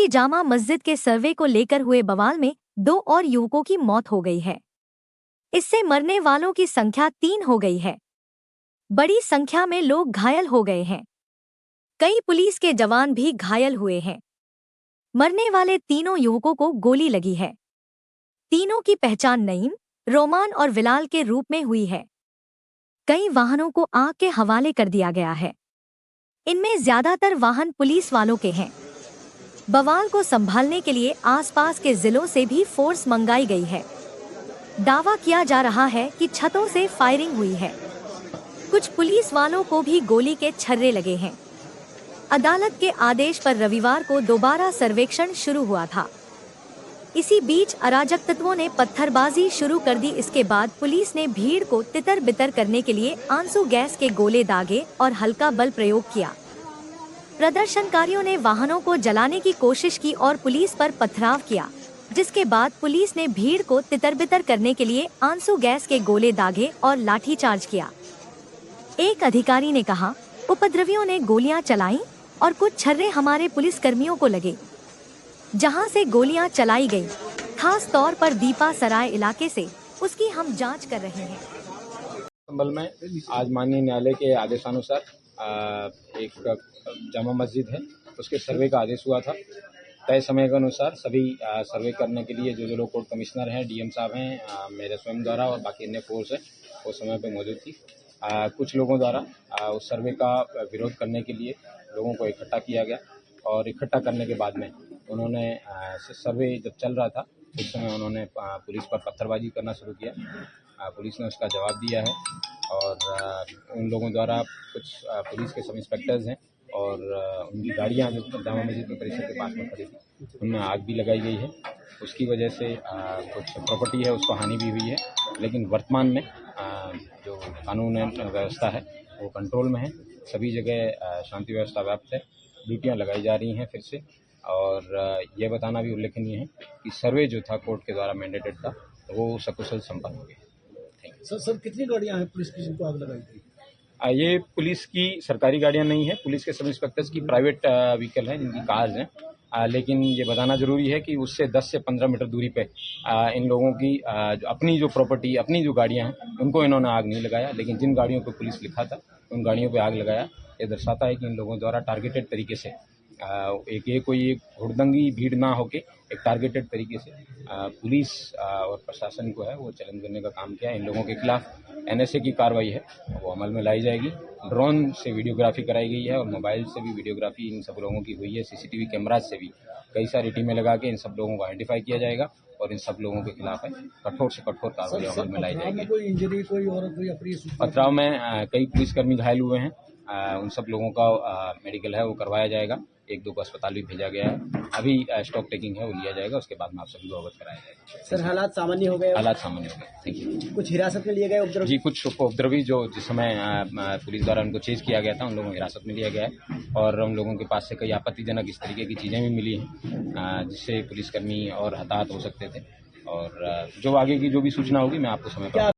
दिल्ली जामा मस्जिद के सर्वे को लेकर हुए बवाल में 2 और युवकों की मौत हो गई है। इससे मरने वालों की संख्या 3 हो गई है। बड़ी संख्या में लोग घायल हो गए हैं। कई पुलिस के जवान भी घायल हुए हैं। मरने वाले तीनों युवकों को गोली लगी है। तीनों की पहचान नईम, रोमान और विलाल के रूप में हुई है। कई वाहनों को आग के हवाले कर दिया गया है। इनमें ज्यादातर वाहन पुलिस वालों के हैं। बवाल को संभालने के लिए आसपास के जिलों से भी फोर्स मंगाई गई है। दावा किया जा रहा है कि छतों से फायरिंग हुई है। कुछ पुलिस वालों को भी गोली के छर्रे लगे हैं। अदालत के आदेश पर रविवार को दोबारा सर्वेक्षण शुरू हुआ था। इसी बीच अराजक तत्वों ने पत्थरबाजी शुरू कर दी। इसके बाद पुलिस ने भीड़ को तितर बितर करने के लिए आंसू गैस के गोले दागे और हल्का बल प्रयोग किया। प्रदर्शनकारियों ने वाहनों को जलाने की कोशिश की और पुलिस पर पथराव किया, जिसके बाद पुलिस ने भीड़ को तितर-बितर करने के लिए आंसू गैस के गोले दागे और लाठीचार्ज किया। एक अधिकारी ने कहा, उपद्रवियों ने गोलियां चलाईं और कुछ छर्रे हमारे पुलिसकर्मियों को लगे। जहां से गोलियां चलाई गईं, खास तौर पर दीपा सराय इलाके से, उसकी हम जांच कर रहे हैं। संभल में आज माननीय न्यायालय के आदेशानुसार एक जामा मस्जिद है, उसके सर्वे का आदेश हुआ था। तय समय के अनुसार सभी सर्वे करने के लिए जो लोग कोर्ट कमिश्नर हैं, डीएम साहब हैं, मेरे स्वयं द्वारा और बाकी अन्य फोर्स है, वो समय पे मौजूद थी। कुछ लोगों द्वारा उस सर्वे का विरोध करने के लिए लोगों को इकट्ठा किया गया और इकट्ठा करने के बाद में उन्होंने सर्वे जब चल रहा था उस समय उन्होंने पुलिस पर पत्थरबाजी करना शुरू किया। पुलिस ने उसका जवाब दिया है और उन लोगों द्वारा कुछ पुलिस के सब इंस्पेक्टर्स हैं और उनकी गाड़ियां जो जामा मस्जिद में परिसर के पास में खड़ी थी, उनमें आग भी लगाई गई है। उसकी वजह से कुछ प्रॉपर्टी है उसको हानि भी हुई है, लेकिन वर्तमान में जो कानून व्यवस्था है वो कंट्रोल में है। सभी जगह शांति व्यवस्था व्याप्त है। ड्यूटियाँ लगाई जा रही हैं फिर से। और ये बताना भी उल्लेखनीय है कि सर्वे जो था कोर्ट के द्वारा मैंडेटेड था वो सकुशल संपन्न हो गया। सर कितनी गाड़ियां हैं पुलिस की जिनको आग लगाई थी? ये पुलिस की सरकारी गाड़ियां नहीं है, पुलिस के सब इंस्पेक्टर्स की प्राइवेट व्हीकल हैं, जिनकी कार्स हैं। लेकिन ये बताना जरूरी है कि उससे 10 से 15 मीटर दूरी पे इन लोगों की अपनी जो प्रॉपर्टी, अपनी जो गाड़ियां हैं, उनको इन्होंने आग नहीं लगाया, लेकिन जिन गाड़ियों पर पुलिस लिखा था उन गाड़ियों पर आग लगाया। ये दर्शाता है कि इन लोगों द्वारा टारगेटेड तरीके से कोई हुड़दंगी भीड़ ना होके एक टारगेटेड तरीके से पुलिस और प्रशासन को है वो चैलेंज करने का काम किया। इन लोगों के खिलाफ एनएसए की कार्रवाई है वो अमल में लाई जाएगी। ड्रोन से वीडियोग्राफी कराई गई है और मोबाइल से भी वीडियोग्राफी इन सब लोगों की हुई है। सीसीटीवी कैमराज से भी कई सारी टीमें लगा के इन सब लोगों को आइडेंटिफाई किया जाएगा और इन सब लोगों के खिलाफ है कठोर से कठोर कार्रवाई अमल में लाई जाएगी। कोई इंजरी, कोई और कोई अप्रिय पथराव में कई पुलिसकर्मी घायल हुए हैं। उन सब लोगों का मेडिकल है वो करवाया जाएगा। 1-2 को अस्पताल भी भेजा गया है। अभी स्टॉक टेकिंग है वो लिया जाएगा, उसके बाद में आप सभी को अवगत कराया जाएगा। सर हालात सामान्य हो गए? हालात सामान्य हो गए। Thank you. कुछ हिरासत में लिए गए उपद्रवी? जी, कुछ उपद्रवी जो जिस समय पुलिस द्वारा उनको चेज किया गया था उन लोगों को हिरासत में लिया गया है और उन लोगों के पास से कई आपत्तिजनक इस तरीके की चीज़ें भी मिली हैं जिससे पुलिसकर्मी और हताहत हो सकते थे। और जो आगे की जो भी सूचना होगी मैं आपको समय पर